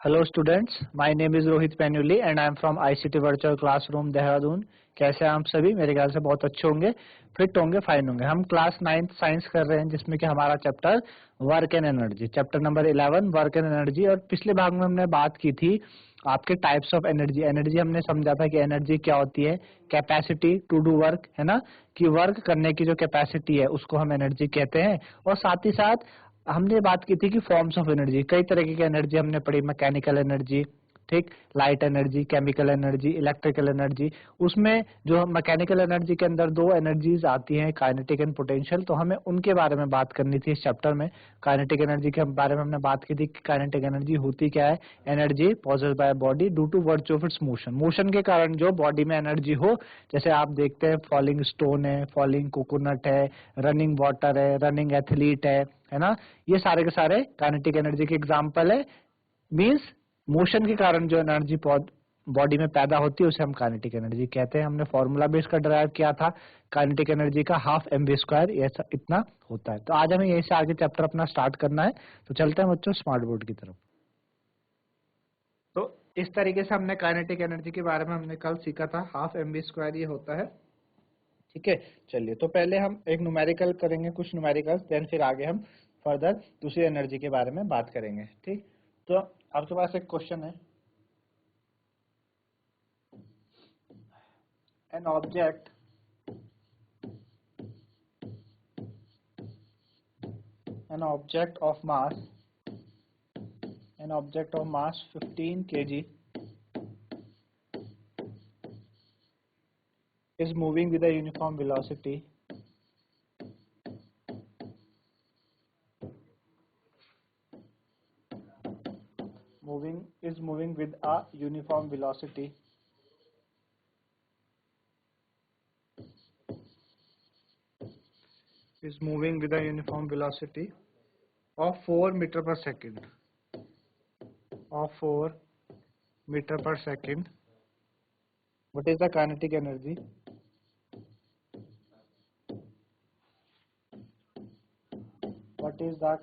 Hello students, my name is Rohit Painuly and I am from ICT virtual classroom Dehradun. कैसे हैं आप सभी? मेरे ख्याल से बहुत अच्छे होंगे, फिट होंगे, फाइन होंगे। हम क्लास 9th साइंस कर रहे हैं जिसमें कि हमारा chapter work and energy, chapter number 11 work and energy. और पिछले भाग में हमने बात की थी आपके टाइप्स ऑफ एनर्जी। एनर्जी हमने समझा था कि एनर्जी क्या होती है, कैपेसिटी टू डू वर्क, है ना, कि वर्क करने की जो कैपेसिटी है उसको हम एनर्जी कहते हैं। और साथ ही साथ हमने बात की थी कि फॉर्म्स ऑफ एनर्जी, कई तरीके की एनर्जी हमने पढ़ी। मैकेनिकल एनर्जी, ठीक, light energy, chemical energy, electrical energy. उसमें जो मैकेनिकल एनर्जी के अंदर दो एनर्जीज आती हैं, काइनेटिक एंड पोटेंशियल, तो हमें उनके बारे में बात करनी थी इस चैप्टर में। काइनेटिक एनर्जी के बारे में हमने बात की थी कि काइनेटिक एनर्जी होती क्या है। Energy possessed by body due to virtue of its motion, motion के कारण जो बॉडी में एनर्जी हो। जैसे आप देखते हैं फॉलिंग स्टोन है, फॉलिंग कोकोनट है, रनिंग वाटर है, रनिंग एथलीट है ना, ये सारे के सारे काइनेटिक एनर्जी के एग्जांपल है। मींस मोशन के कारण जो एनर्जी बॉडी में पैदा होती है उसे हम काइनेटिक एनर्जी कहते हैं। हमने फॉर्मूला भी इसका डिराइव किया था, काइनेटिक एनर्जी का हाफ mv², ऐसा इतना होता है। तो आज हमें यहीं से आगे चैप्टर अपना स्टार्ट करना है, तो चलते हैं बच्चों स्मार्ट बोर्ड की तरफ। तो इस तरीके से हमने काइनेटिक एनर्जी के बारे में हमने कल सीखा था, हाफ mv² ये होता है। ठीक है, चलिए तो पहले हम एक न्यूमेरिकल करेंगे, कुछ न्यूमेरिकल्स, देन फिर आगे हम फर्दर दूसरी एनर्जी के बारे में बात करेंगे। ठीक, तो आपके पास एक क्वेश्चन है, an object of mass 15 kg is moving with a uniform velocity moving with a uniform velocity of 4 meter per second, what is the kinetic energy? What is the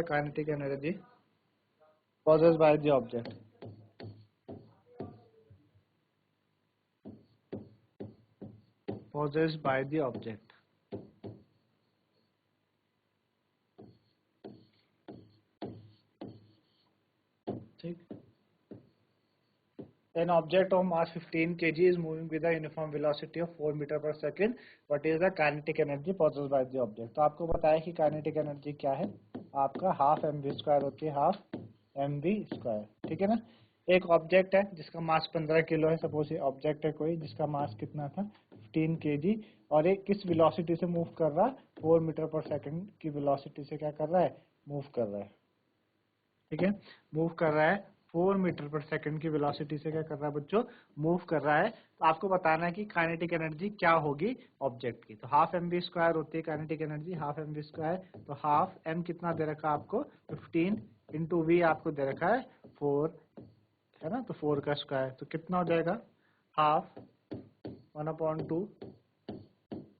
kinetic energy possessed by the object? ठीक, an object of mass 15 kg is moving with a uniform velocity of 4 meter per second. What is the kinetic energy possessed by the object? तो आपको बताया कि kinetic energy क्या है, आपका half mv² होती है, हाफ mv²। ठीक है ना। एक ऑब्जेक्ट है जिसका मास 15 किलो है, सपोज ये ऑब्जेक्ट है कोई जिसका मास कितना था 15 kg, और ये किस वेलोसिटी से मूव कर रहा है, 4 मीटर पर सेकंड की वेलोसिटी से क्या कर रहा है, मूव कर रहा है। ठीक है, मूव कर रहा है 4 मीटर पर सेकंड की वेलोसिटी से, क्या कर रहा है बच्चों, मूव कर रहा है। तो आपको बताना है कि काइनेटिक एनर्जी क्या होगी ऑब्जेक्ट की। तो हाफ mv² होती है काइनेटिक एनर्जी, हाफ mv²। तो हाफ m कितना दे रखा है आपको 15 इंटू v आपको दे रखा है 4, है ना, तो 4 का स्क्वायर, तो कितना हो जाएगा, हाफ 1/2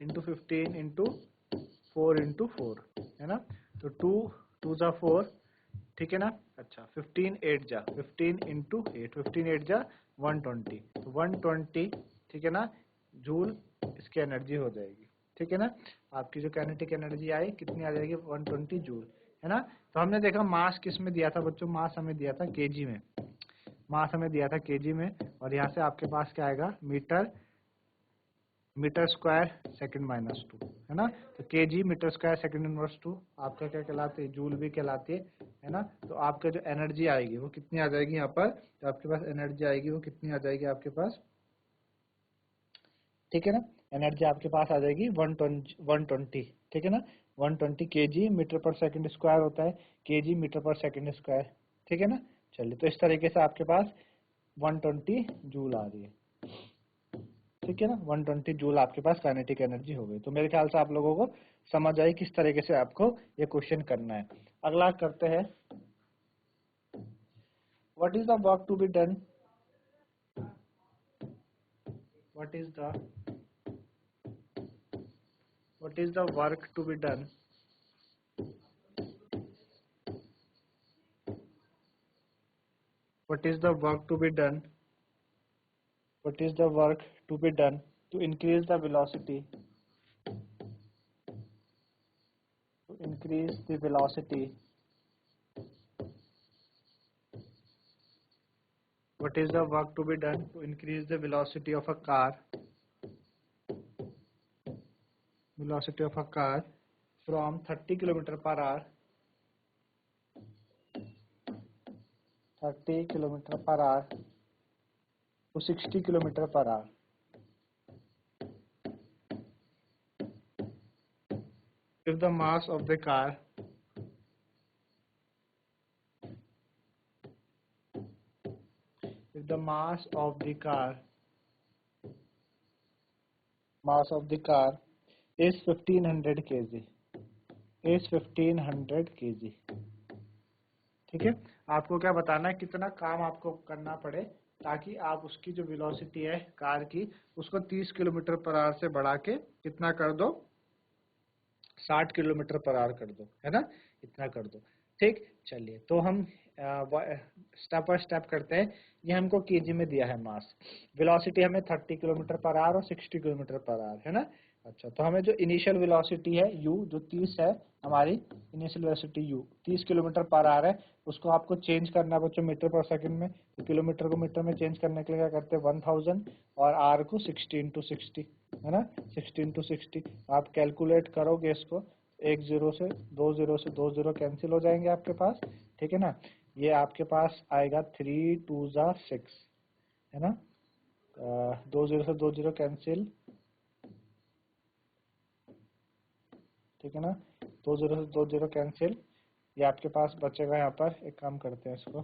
इंटू 15 इंटू 4 इंटू 4, है ना, तो 2 2 जा 4, ठीक है ना। अच्छा 15 इंटू 8, 15 8 जा 120, तो 120, ठीक है ना, जूल इसकी एनर्जी हो जाएगी। ठीक है ना, आपकी जो काइनेटिक एनर्जी आई कितनी आ जाएगी, 120 जूल, है ना। तो हमने देखा मास किस में दिया था बच्चों, मास हमें दिया था केजी में, और यहाँ से आपके पास क्या आएगा, मीटर स्क्वायर सेकंड माइनस 2, है ना। तो kg metre square second inverse 2 आपका क्या कहलाते हैं, जूल भी कहलाती है ना। तो आपका जो एनर्जी आएगी वो कितनी आ जाएगी यहाँ पर, तो आपके पास एनर्जी आएगी वो कितनी आ जाएगी आपके पास, ठीक है ना, एनर्जी आपके पास आ जाएगी 120, ठीक है ना, 120 केजी मीटर पर सेकंड स्क्वायर होता है, केजी मीटर पर सेकंड स्क्वायर, ठीक है ना। चलिए तो इस तरीके से आपके पास 120 जूल आ रही है, ठीक है ना, 120 जूल आपके पास काइनेटिक एनर्जी हो गई। तो मेरे ख्याल से आप लोगों को समझ आई किस तरीके से आपको ये क्वेश्चन करना है। अगला करते हैं, what is the work to be done, what is the What is the work to be done? What is the work to be done? What is the work to be done to increase the velocity? To increase the velocity. What is the work to be done to increase the velocity of a car? Velocity of a car from 30 km per hour. 30 km per hour to 60 km per hour. If the mass of the car is 1500 kg, is 1500 kg. ठीक है, आपको क्या बताना है, कितना काम आपको करना पड़े ताकि आप उसकी जो वेलोसिटी है कार की उसको 30 किलोमीटर पर आवर से बढ़ा के कितना कर दो, 60 किलोमीटर पर आवर कर दो, है ना, इतना कर दो. ठीक, चलिए तो हम स्टेप बाय स्टेप करते हैं. ये हमको केजी में दिया है मास, वेलोसिटी हमें 30 किलोमीटर पर आवर और 60 किलोमीटर पर आवर, है ना. अच्छा, तो हमें जो इनिशियल वेलोसिटी है u जो 30 है, हमारी initial velocity u 30 kilometre per hour है, उसको आपको चेंज करना है बच्चों मीटर पर सेकंड में. तो किलोमीटर को मीटर में चेंज करने के लिए क्या करते हैं, 1000 और r को 60 into 60, है ना, 60 into 60. आप कैलकुलेट करोगे इसको, एक जीरो से दो जीरो कैंसिल हो जाएंगे आपके पास, ठीक है ना. ये आपके पास आएगा 3 2 जा 6, है ना, दो जीरो कैंसिल, ठीक है ना, दो जीरो कैंसिल. ये आपके पास बचेगा यहाँ पर, एक काम करते हैं इसको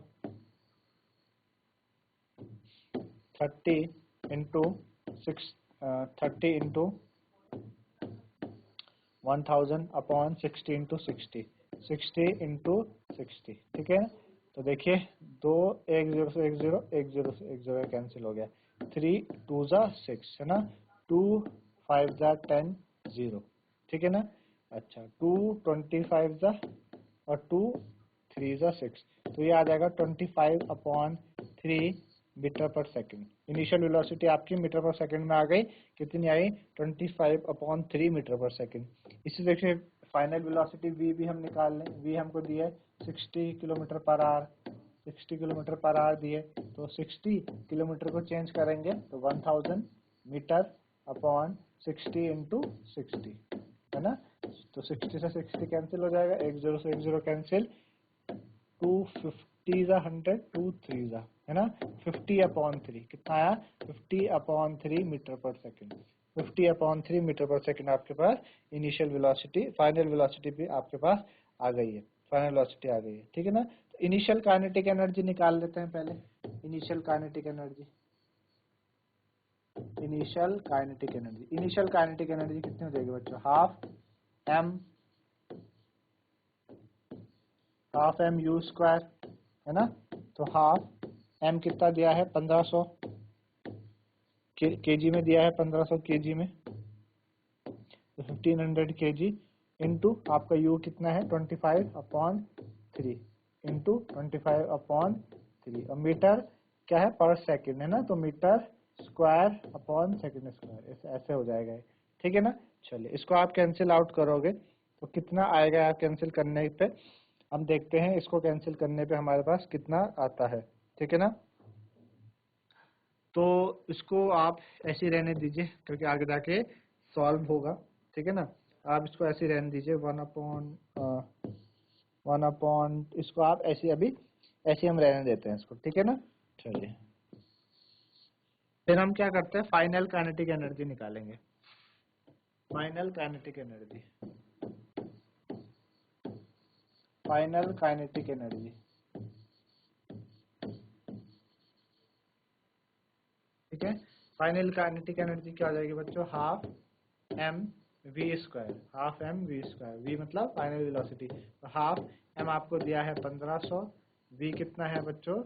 30 इंटू 1000 अपॉन 60 इंटू 60 इंटू 60, ठीक है. तो देखिए दो, एक जीरो से एक जीरो कैंसिल हो गया, 3 2 जा 6, है ना, 2 5 जा 10 0, ठीक है ना. अच्छा, 2 25 जा और 2 3 जा 6, तो ये आ जाएगा 25 अपॉन 3 मीटर पर सेकंड. इनिशियल वेलोसिटी आपकी मीटर पर सेकंड में आ गई, कितनी आई, 25 अपॉन 3 मीटर पर सेकंड. इसी देखिए फाइनल वेलोसिटी v भी हम निकाल लें. v हमको दिया है 60 kilometre per hour, 60 kilometre per hour दिए, तो 60 किलोमीटर को चेंज करेंगे तो 1000 मीटर अपॉन 60 इंटू 60, है ना. तो 60 से 60 कैंसिल हो जाएगा, एक जीरो से एक जीरो कैंसिल, 250 जा 100, 2 3 जा, है ना, 50 अपॉन 3 कितना आया, 50 अपॉन 3 मीटर पर सेकंड. 50 अपॉन 3 मीटर पर सेकंड आपके पास इनिशियल वेलोसिटी, फाइनल वेलोसिटी भी आपके पास आ गई है, फाइनल वेलोसिटी आ गई है, ठीक है ना. तो इनिशियल काइनेटिक एनर्जी निकाल लेते हैं पहले. Initial kinetic energy, initial kinetic energy कितनी हो जाएगी बच्चों, हाफ एम यू स्क्वायर, है ना. तो हाफ एम कितना दिया है, 1500 केजी में दिया है, 1500 केजी में, तो 1500 केजी इंटू आपका यू कितना है 25 अपॉन 3 इंटू 25 अपॉन 3, और मीटर क्या है पर सेकंड, है ना, तो metre square upon second square, ऐसे हो जाएगा, ठीक है ना. चलिए इसको आप कैंसिल आउट करोगे तो कितना आएगा, आप कैंसिल करने पे हम देखते हैं, इसको कैंसिल करने पे हमारे पास कितना आता है, ठीक है ना. तो इसको आप ऐसे रहने दीजिए क्योंकि आगे जाके सॉल्व होगा, ठीक है ना. आप इसको ऐसे रहने दीजिए, 1 अपॉन इसको आप ऐसे अभी ऐसे हम रहने देते हैं इसको, ठीक है ना. चलिए फिर हम क्या करते हैं, फाइनल काइनेटिक एनर्जी निकालेंगे. फाइनल काइनेटिक एनर्जी, ठीक है. फाइनल काइनेटिक एनर्जी क्या हो जाएगी बच्चों, half m v square, v मतलब फाइनल वेलोसिटी, तो हाफ एम आपको दिया है 1500, वी कितना है बच्चों,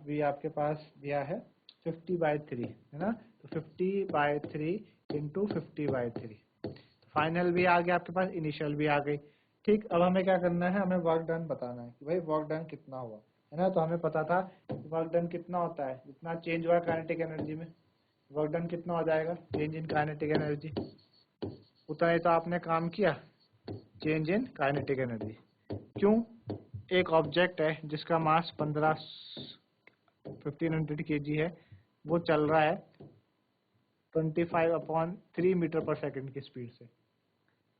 वी आपके पास दिया है 50/3, है ना, तो 50/3 इंटू 50/3, तो फाइनल भी आ गया आपके पास, इनिशियल भी आ गई। ठीक, अब हमें क्या करना है, हमें वर्क डन बताना है कि भाई वर्क डन कितना हुआ, है ना। तो हमें पता था वर्क डन कितना होता है, जितना चेंज हुआ काइनेटिक एनर्जी में, वर्क डन कितना हो जाएगा, चेंज इन काइनेटिक एनर्जी, उतना ही तो आपने काम किया, चेंज इन काइनेटिक एनर्जी। क्यों, एक ऑब्जेक्ट है जिसका मास 1500 kg है, वो चल रहा है 25/3 मीटर पर सेकंड की स्पीड से।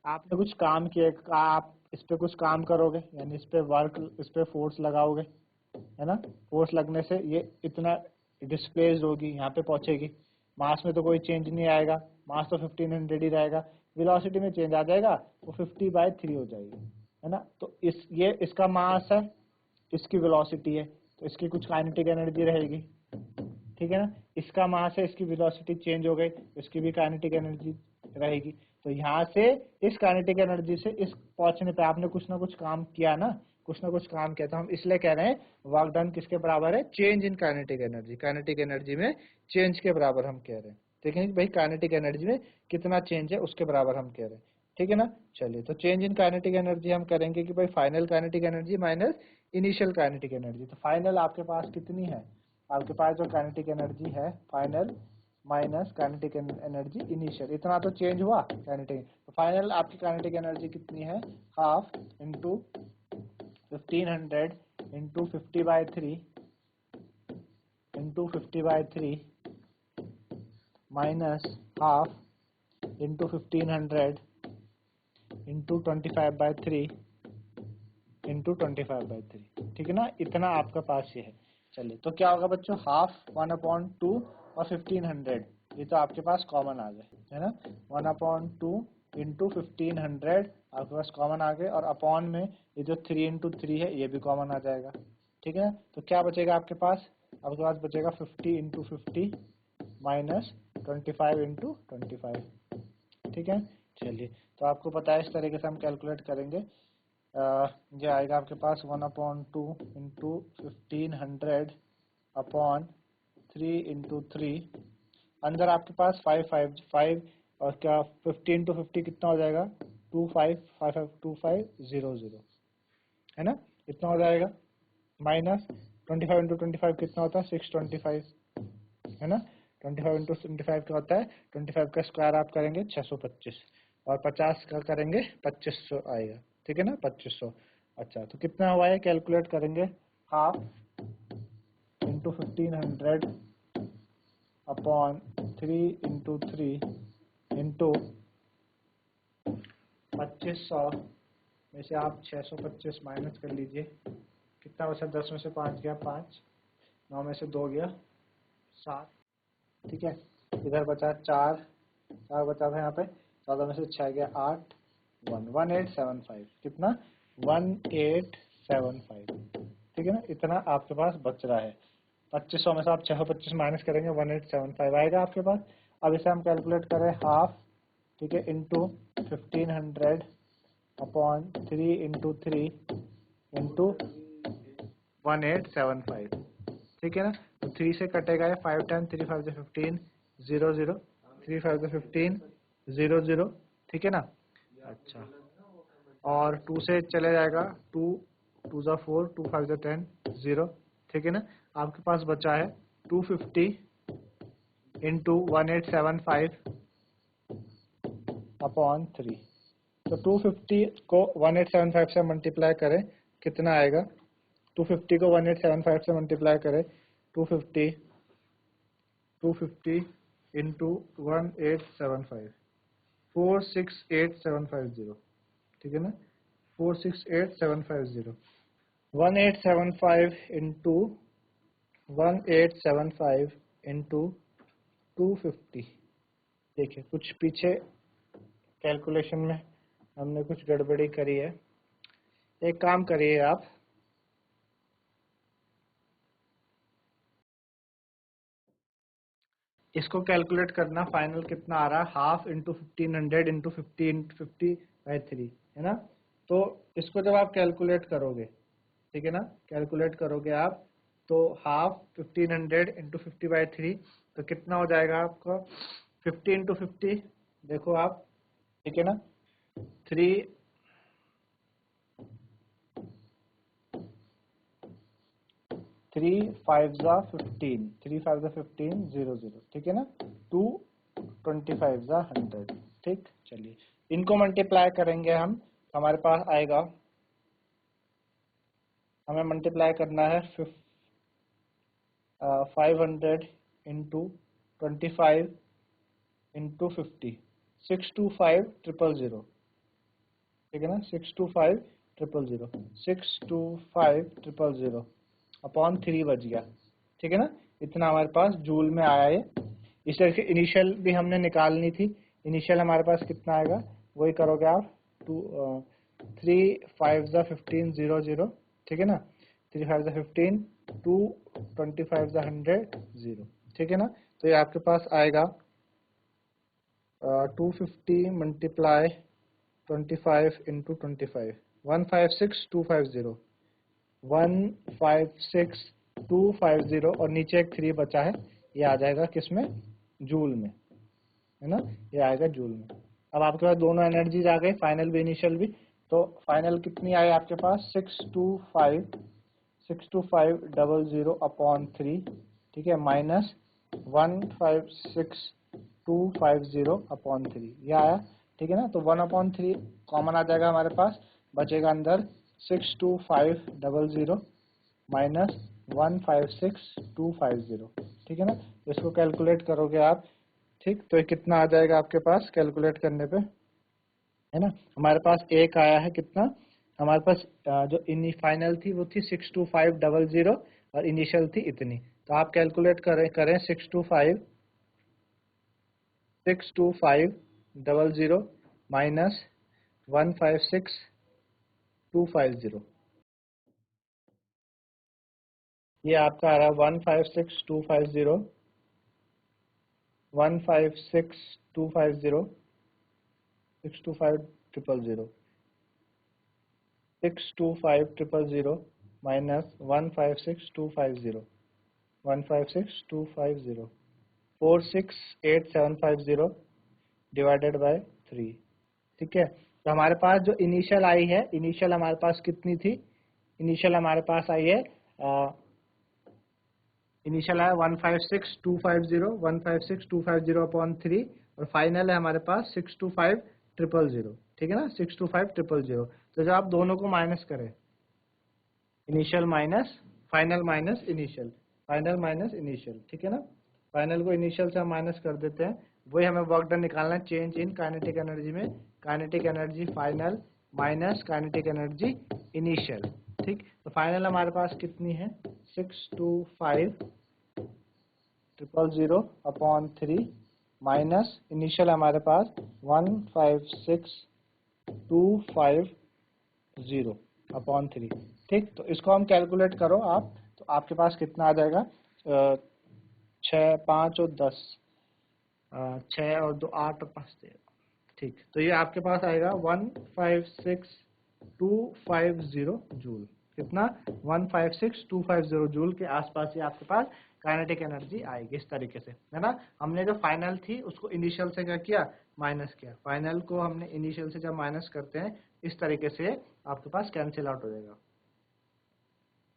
आपने कुछ काम किया, आप इस पे कुछ काम करोगे, यानी इस पे फोर्स लगाओगे, है ना। फोर्स लगने से ये इतना डिस्प्लेस्ड होगी, यहाँ पे पहुंचेगी। मास में तो कोई चेंज नहीं आएगा, मास तो 1500 ही रहेगा। वेलोसिटी में चेंज आ जाएगा, वो 50/3 हो जाएगी, है ना। तो ये इसका मास है, इसकी वेलोसिटी है, तो इसकी कुछ काइनेटिक एनर्जी रहेगी, ठीक है ना। इसका मास है, इसकी वेलोसिटी चेंज हो गई, इसकी भी काइनेटिक एनर्जी रहेगी। तो यहाँ से इस काइनेटिक एनर्जी से इस पहुंचने पे आपने कुछ ना कुछ काम किया ना, कुछ ना कुछ काम किया। तो हम इसलिए कह रहे हैं वर्क डन किसके बराबर है, change in kinetic energy, kinetic energy में चेंज के बराबर हम कह रहे हैं। ठीक है भाई, काइनेटिक एनर्जी में कितना चेंज है उसके बराबर हम कह रहे हैं, ठीक है ना। चलिए, तो चेंज इन काइनेटिक एनर्जी हम करेंगे कि भाई final kinetic energy minus initial kinetic energy. तो फाइनल आपके पास कितनी है, आपके पास जो काइनेटिक एनर्जी है final minus kinetic energy initial, इतना तो चेंज हुआ काइनेटिक। तो फाइनल आपकी काइनेटिक एनर्जी कितनी है, half into 1500 into 50/3 into 50/3 minus half into 1500 into 25/3 into 25/3, ठीक है ना। इतना आपका पास ये है। चलिए, तो क्या होगा बच्चों, हाफ 1/2 और 1500, ये तो आपके पास कॉमन आ गए, है ना। 1/2 इंटू 1500 आपके पास कॉमन आ गए, और अपॉन में ये जो 3 इंटू 3 है ये भी कॉमन आ जाएगा, ठीक है। तो क्या बचेगा आपके पास, आपके पास बचेगा 50 इंटू 50 माइनस 25 इंटू 25, ठीक है। चलिए, तो आपको पता है इस तरीके से हम कैलकुलेट करेंगे। ये आएगा आपके पास 1/2 इंटू 1500 अपॉन 3 इंटू 3, अंदर आपके पास 5 और क्या 50 इंटू 50 कितना हो जाएगा, 25552500, है ना, इतना हो जाएगा। माइनस 25 इंटू 25 कितना होता है, 625, है ना। 25 इंटू 25 क्या होता है, 25 का स्क्वायर आप करेंगे 625, और 50 का करेंगे 2500 आएगा, ठीक है ना, 2500। अच्छा, तो कितना हुआ है, कैलकुलेट करेंगे, half into 1500 upon 3 into 3 into 2500 में से आप 625 माइनस कर लीजिए, कितना बचा, 10 में से 5 गया 5, 9 में से 2 गया 7, ठीक है। इधर बचा 4 बचा था यहाँ पे, 14 में से 6 गया 8, 1875, कितना, 1875, ठीक है ना। इतना आपके पास बच रहा है। 2500 में से आप 625 माइनस करेंगे, 1875 आएगा आपके पास। अब इसे हम कैलकुलेट करें, हाफ, ठीक है, इंटू 1500 अपॉन 3 इंटू 3 इंटू 1875, ठीक है ना। तो 3 से कटेगा ये, 5 टाइम 3 5 15 0 0, 3 5 15 0 0, ठीक है ना। अच्छा, और 2 से चले जाएगा, 2 2 जा 4, 2 5 जा 10 0, ठीक है ना। आपके पास बचा है 250 इंटू 1875 अपॉन 3। तो 250 को 1875 से मल्टीप्लाई करें, कितना आएगा, 250 को 1875 से मल्टीप्लाई करें, 250 इंटू 1875, 468750, ठीक है ना, 468750, 1875 इंटू 1875 इंटू 250। देखिए, कुछ पीछे कैलकुलेशन में हमने कुछ गड़बड़ी करी है। एक काम करिए आप, इसको कैलकुलेट करना, फाइनल कितना आ रहा है, हाफ इंटू 1500 इंटू 50/3, है ना। तो इसको जब आप कैलकुलेट करोगे, ठीक है ना, कैलकुलेट करोगे आप, तो हाफ 1500 इंटू 50/3, तो कितना हो जाएगा आपका, 50 इंटू 50, देखो आप, ठीक है ना, 3 5 15, 3 5 15 0 0, ठीक है ना। 2 25 100, ठीक। चलिए इनको मल्टीप्लाई करेंगे हम, हमारे पास आएगा, हमें मल्टीप्लाई करना है 500 इंटू 25 इंटू 50, 625000, ठीक है ना। 625000, 625000 अपॉन 3 बच गया, ठीक है ना। इतना हमारे पास जूल में आया है। इस तरह से इनिशियल भी हमने निकालनी थी। इनिशियल हमारे पास कितना आएगा, वही करोगे आप, 3 5 15 0 0, ठीक है ना। 3 5 15, 2 25 100 0, ठीक है ना। तो ये आपके पास आएगा 250 मल्टीप्लाई 25 इंटू 25, 156250, 156250, और नीचे एक 3 बचा है, ये आ जाएगा किसमें, जूल में, है ना। ये आएगा जूल में। अब आपके पास दोनों एनर्जीज आ गई, फाइनल भी इनिशियल भी। तो फाइनल कितनी आई आपके पास, 62500 अपॉन 3, ठीक है, माइनस 156250 अपॉन 3, ये आया, ठीक है ना। तो 1/3 कॉमन आ जाएगा हमारे पास, बचेगा अंदर 62500 माइनस 156250, ठीक है ना। इसको कैलकुलेट करोगे आप, ठीक, तो ये कितना आ जाएगा आपके पास कैलकुलेट करने पे, है ना। हमारे पास एक आया है कितना, हमारे पास जो फाइनल थी वो थी 62500 और इनिशियल थी इतनी। तो आप कैलकुलेट करें 62500 माइनस 156250, ये आपका आ रहा है 156250, 156250, 625000, 625000 माइनस 156250, 156250, 468,750 डिवाइडेड बाय 3, ठीक है। तो हमारे पास जो इनिशियल आई है, इनिशियल हमारे पास कितनी थी, इनिशियल हमारे पास आई है, इनिशियल है 156250, 156250 अपॉन 3, और फाइनल है हमारे पास 625000, ठीक है ना, 625000। तो जब आप दोनों को माइनस करें, initial minus final minus initial, final minus initial, ठीक है ना। फाइनल को इनिशियल से हम माइनस कर देते हैं, वही हमें वर्क डन निकालना है, चेंज इन काइनेटिक एनर्जी में, kinetic energy final minus kinetic energy initial, ठीक। तो फाइनल हमारे पास कितनी है, 62500 अपॉन 3 माइनस इनिशियल हमारे पास 156250 अपॉन 3, ठीक। तो इसको हम कैलकुलेट करो आप, तो आपके पास कितना आ जाएगा, 6 5 और 10, 6 और 2 8 और 5 13, ठीक। तो ये आपके पास आएगा 156250 जूल, कितना, 156250 जूल के आसपास ही आपके पास काइनेटिक एनर्जी आएगी, इस तरीके से, है ना। हमने जो फाइनल थी उसको इनिशियल से क्या किया, माइनस किया। फाइनल को हमने इनिशियल से जब माइनस करते हैं, इस तरीके से आपके पास कैंसिल आउट हो जाएगा,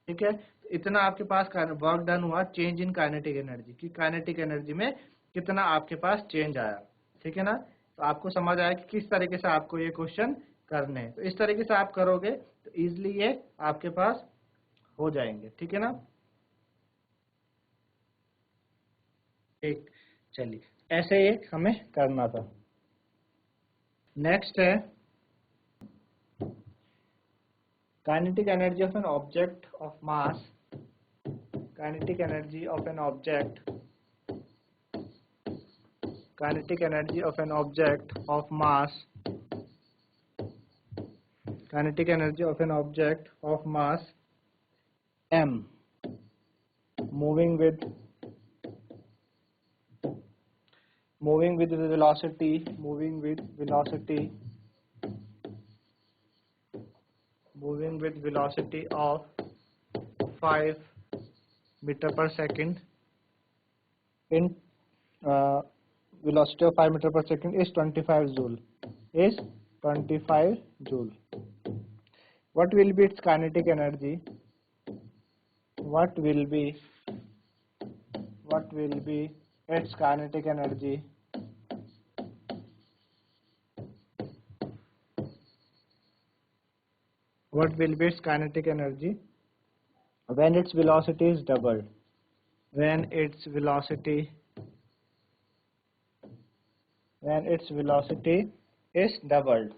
ठीक है। तो इतना आपके पास वर्क डन हुआ, चेंज इन काइनेटिक एनर्जी, की काइनेटिक एनर्जी में कितना आपके पास चेंज आया, ठीक है ना। तो आपको समझ आया कि किस तरीके से आपको ये क्वेश्चन करने हैं। तो इस तरीके से आप करोगे तो इजिली ये आपके पास हो जाएंगे, ठीक है ना। ठीक, चलिए ऐसे ये हमें करना था। नेक्स्ट है kinetic energy of an object of mass, kinetic energy of an object, kinetic energy of an object of mass, kinetic energy of an object of mass m moving with velocity, moving with velocity of 5 meter per second in velocity of 5 meter per second is 25 joule, is 25 joule. What will be its kinetic energy? What will be its kinetic energy? What will be its kinetic energy when its velocity is doubled? When its velocity is doubled.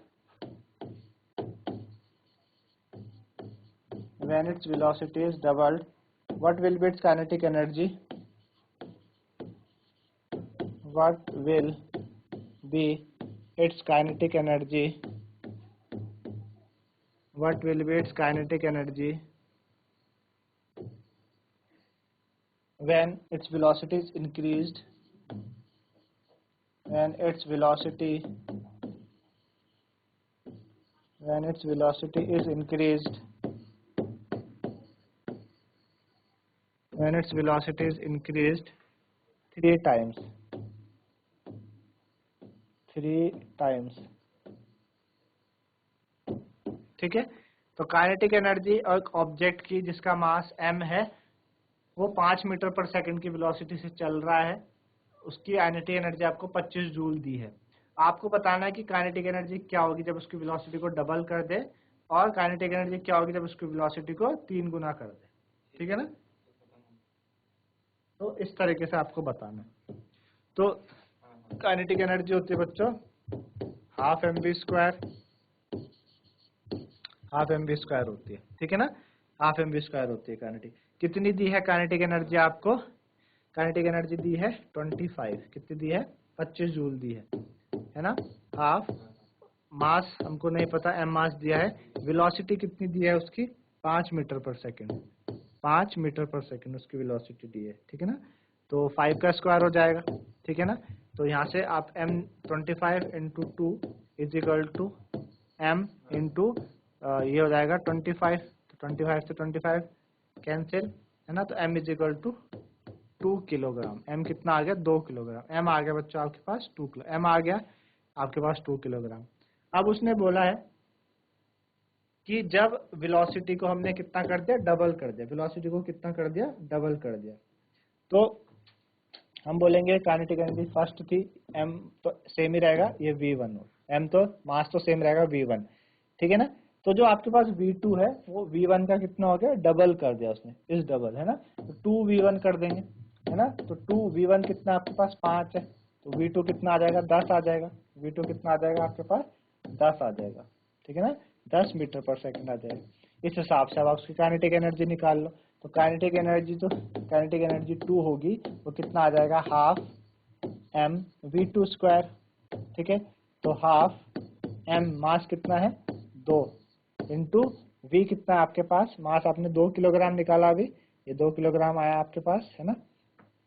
When its velocity is doubled, what will be its kinetic energy? What will be its kinetic energy? What will be its kinetic energy when its velocity is increased? When its velocity is increased. When its velocity is increased 3 times. 3 times. ठीक है, तो kinetic energy और एक object की जिसका मास m है वो 5 metre पर सेकंड की वेलोसिटी से चल रहा है, उसकी काइनेटिक एनर्जी आपको 25 जूल दी है। आपको बताना है कि काइनेटिक एनर्जी क्या होगी जब उसकी वेलोसिटी को डबल कर दे, और काइनेटिक एनर्जी क्या होगी जब उसकी वेलोसिटी को 3 गुना कर दे। ठीक है ना, तो इस तरीके से आपको बताना है। तो काइनेटिक एनर्जी होती है बच्चों हाफ एम वी स्क्वायर होती है। ठीक है ना, हाफ एम वी स्क्वायर होती है काइनेटिक। कितनी दी है काइनेटिक एनर्जी आपको? काइनेटिक एनर्जी दी है 25। कितनी दी है? 25 जूल दी है ना। हाफ मास हमको नहीं पता, एम मास दिया है। वेलोसिटी कितनी दी है उसकी? 5 मीटर पर सेकंड। 5 मीटर पर सेकंड उसकी वेलोसिटी दी है। ठीक है ना, तो 5 का स्क्वायर हो जाएगा। ठीक है ना, तो यहाँ से आप m 25 into 2 is equal to m into ये हो जाएगा 25, तो 25 से 25 कैंसिल है ना, तो m is equal to 2 kilogram. m कितना आ गया? 2 किलोग्राम। m आ गया बच्चों आपके पास 2 किलो, m आ गया आपके पास 2 किलोग्राम। अब उसने बोला है कि जब वेलोसिटी को हमने कितना कर दिया? डबल कर दिया। वेलोसिटी को कितना कर दिया? डबल कर दिया। तो हम बोलेंगे काइनेटिक एनर्जी फर्स्ट थी m तो सेम ही रहेगा, ये v1 हो, m तो मास तो सेम रहेगा v1। ठीक है ना, तो जो आपके पास v2 है वो v1 का कितना हो गया? डबल कर दिया उसने, इस डबल है ना, तो 2v1 कर देंगे है ना। तो 2v1 कितना आपके पास? 5 है, तो v2 कितना आ जाएगा? 10 आ जाएगा। v2 कितना आ जाएगा आपके पास? 10 आ जाएगा। ठीक है ना, 10 मीटर पर सेकंड आ जाएगा। इस हिसाब से अब आप उसकी काइनेटिक एनर्जी निकाल लो। तो काइनेटिक एनर्जी 2 होगी, वो कितना आ जाएगा? Half m v2 square. ठीक है, तो हाफ m मास कितना है? 2 इंटू v कितना है आपके पास? मास आपने 2 किलोग्राम निकाला अभी, ये 2 किलोग्राम आया आपके पास है ना।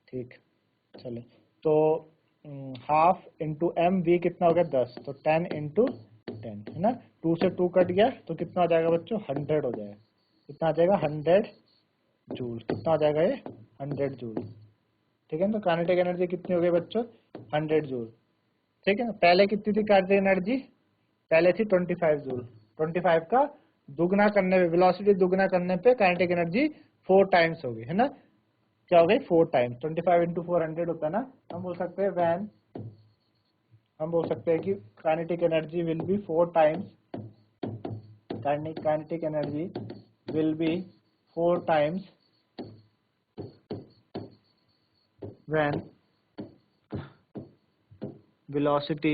ठीक, चलिए, तो हाफ इंटू m, v कितना हो गया? 10, तो 10 इंटू 10 है ना। 2 से 2 कट गया तो कितना आ जाएगा बच्चों? 100 हो जाएगा। कितना आ जाएगा? 100 जूल। कितना आ जाएगा ये? 100 जूल। ठीक है, तो काइनेटिक एनर्जी कितनी हो गई बच्चों? 100 जूल। ठीक है ना, पहले कितनी थी काइनेटिक एनर्जी? पहले थी 25 जूल। 25 का दुगना करने पे, वेलोसिटी दुगना करने पे काइनेटिक एनर्जी 4 टाइम्स हो गई है ना। क्या हो गई? 4 टाइम्स। 25 इंटू 400 होता है ना। हम बोल सकते हैं कि kinetic energy will be 4 times, kinetic energy will be 4 times when velocity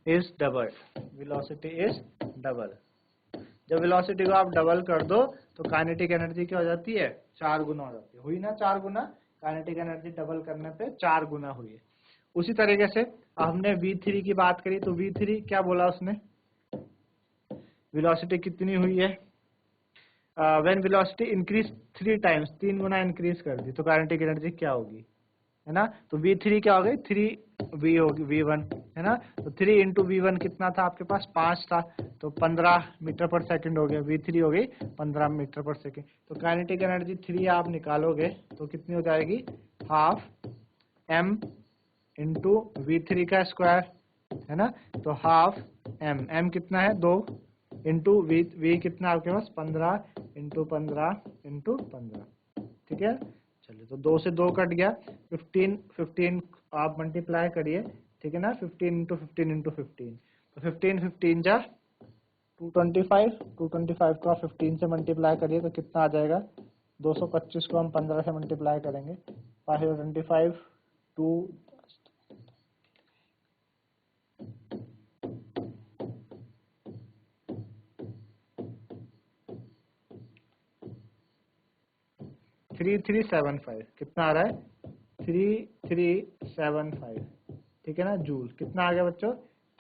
is doubled। velocity is double। जब वेलोसिटी को आप डबल कर दो तो काइनेटिक एनर्जी क्या हो जाती है? 4 गुना हो जाती है। हुई ना 4 गुना? काइनेटिक एनर्जी डबल करने पे 4 गुना हुई है। उसी तरीके से हमने v3 की बात करी, तो v3 क्या बोला उसने? वेलोसिटी कितनी हुई है? When velocity increase 3 times, 3 Guna increase कर दी, तो काइनेटिक एनर्जी क्या होगी है ना। तो v3 क्या हो गई? 3v होगी v1 है ना। तो 3 इंटू v1 कितना था आपके पास? 5 था, तो 15 मीटर पर सेकंड हो गया। v3 हो गई 15 मीटर पर सेकंड। तो काइनेटिक एनर्जी 3 आप निकालोगे तो कितनी हो जाएगी? हाफ m इंटू v3 का स्क्वायर है ना। तो हाफ एम, एम कितना है 2 इंटू वी कितना आपके पास 15 इंटू 15 इंटू 15, ठीक है। चलिए तो 2 से 2 कट गया, 15 आप मल्टीप्लाई करिए, ठीक है ना। 15 इंटू 15 इंटू 15, तो 15 जा 225, 225 को आप 15 से मल्टीप्लाई करिए तो कितना आ जाएगा 225 को हम 15 से मल्टीप्लाई करेंगे, 525 2 3375 कितना आ रहा है 3375, ठीक है ना। जूल कितना आ गया बच्चों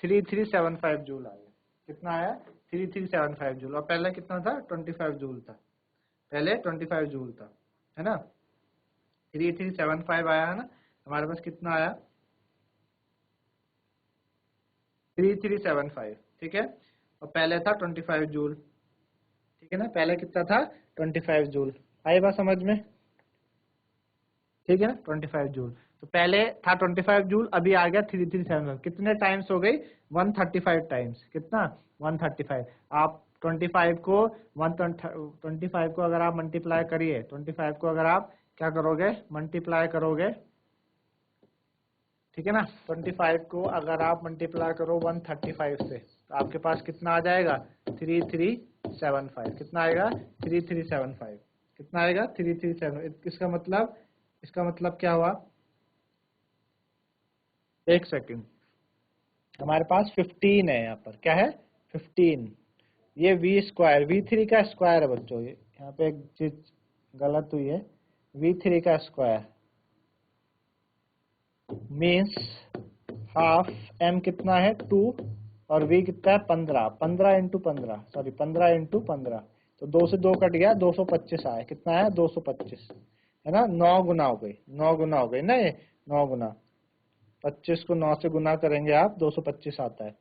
3375 जूल आ गया, कितना आया 3375 जूल। और पहले कितना था 25 जूल था, पहले 25 जूल था, है ना। 3375 आया है ना हमारे पास, कितना आया 3375, ठीक है। और पहले था 25 जूल, ठीक है ना। पहले कितना था 25 जूल, आई बात समझ में, ठीक है ना। 25 जूल, तो पहले था 25 जूल, अभी आ गया 3375, कितने टाइम्स हो गई 135 टाइम्स, कितना 135। आप 25 को 125 को अगर आप मल्टीप्लाई करिए, 25 को अगर आप क्या करोगे मल्टीप्लाई करोगे, ठीक है ना। 25 को अगर आप मल्टीप्लाई करो 135 से तो आपके पास कितना आ जाएगा 3375, कितना आएगा 3375, कितना आएगा 3375। इसका मतलब क्या हुआ, एक सेकंड, हमारे पास 15 है यहाँ पर, क्या है 15, ये v स्क्वायर v3 का स्क्वायर है बच्चों, ये यहाँ पे एक चीज गलत हुई है, v3 का स्क्वायर मीन्स हाफ m कितना है 2 और v कितना है 15, 15 इंटू 15, सॉरी 15 इंटू 15, तो 2 से 2 कट गया 225 आया, कितना आया 225, है ना। 9 गुना हो गई, 9 गुना हो गई ना, ये 9 गुना, 25 को 9 से गुना करेंगे आप 225 आता है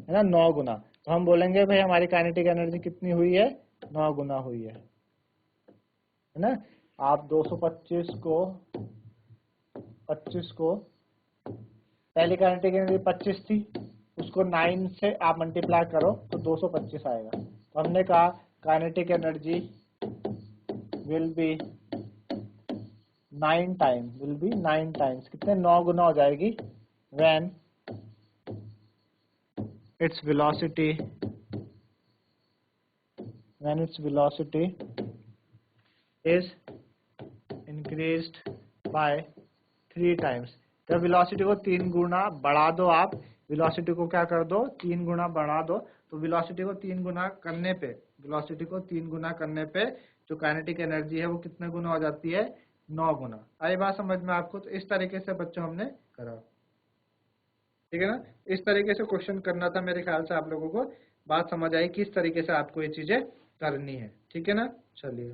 ना 9 गुना। तो हम बोलेंगे भाई हमारी काइनेटिक एनर्जी कितनी हुई है 9 गुना हुई है ना। आप 225 को पहली काइनेटिक एनर्जी 25 थी, उसको 9 से आप मल्टीप्लाई करो तो 225 आएगा। तो हमने कहा kinetic energy will be 9 times, कितने 9 गुना हो जाएगी when its velocity is increased by 3 times। जब वेलोसिटी को 3 गुना बढ़ा दो, आप वेलोसिटी को क्या कर दो 3 गुना बढ़ा दो, तो वेलोसिटी को 3 गुना करने पे जो काइनेटिक एनर्जी है वो कितने गुना हो जाती है 9 गुना। आई बात समझ में आपको। तो इस तरीके से बच्चों हमने करा, ठीक है ना। इस तरीके से क्वेश्चन करना था, मेरे ख्याल से आप लोगों को बात समझ आई किस तरीके से आपको ये चीजें करनी है, ठीक है ना। चलिए,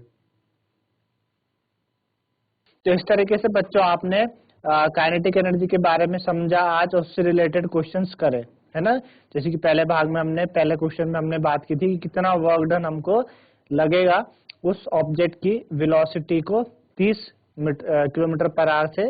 तो इस तरीके से बच्चों आपने काइनेटिक एनर्जी के बारे में समझा आज, उससे रिलेटेड क्वेश्चंस करे, है ना। जैसे कि पहले भाग में पहले क्वेश्चन में हमने बात की थी कि कितना वर्क डन हमको लगेगा उस ऑब्जेक्ट की वेलोसिटी को 30 किलोमीटर पर आवर से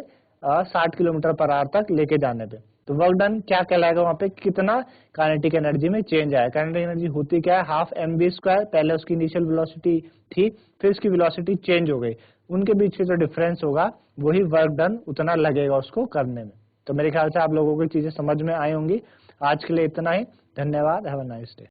60 किलोमीटर पर आवर तक लेके जाने पे। तो वर्क डन क्या कहलाएगा वहां पे, कितना काइनेटिक एनर्जी में चेंज आया। काइनेटिक एनर्जी होती क्या है हाफ mv स्क्वायर, पहले उसकी इनिशियल वेलोसिटी थी, फिर उसकी वेलोसिटी चेंज हो गई, उनके बीच के जो डिफरेंस होगा वही वर्क डन उतना लगेगा उसको करने में। तो मेरे ख्याल से आप लोगों को चीजें समझ में आई होंगी। आज के लिए इतना ही, धन्यवाद, हैव अ नाइस डे।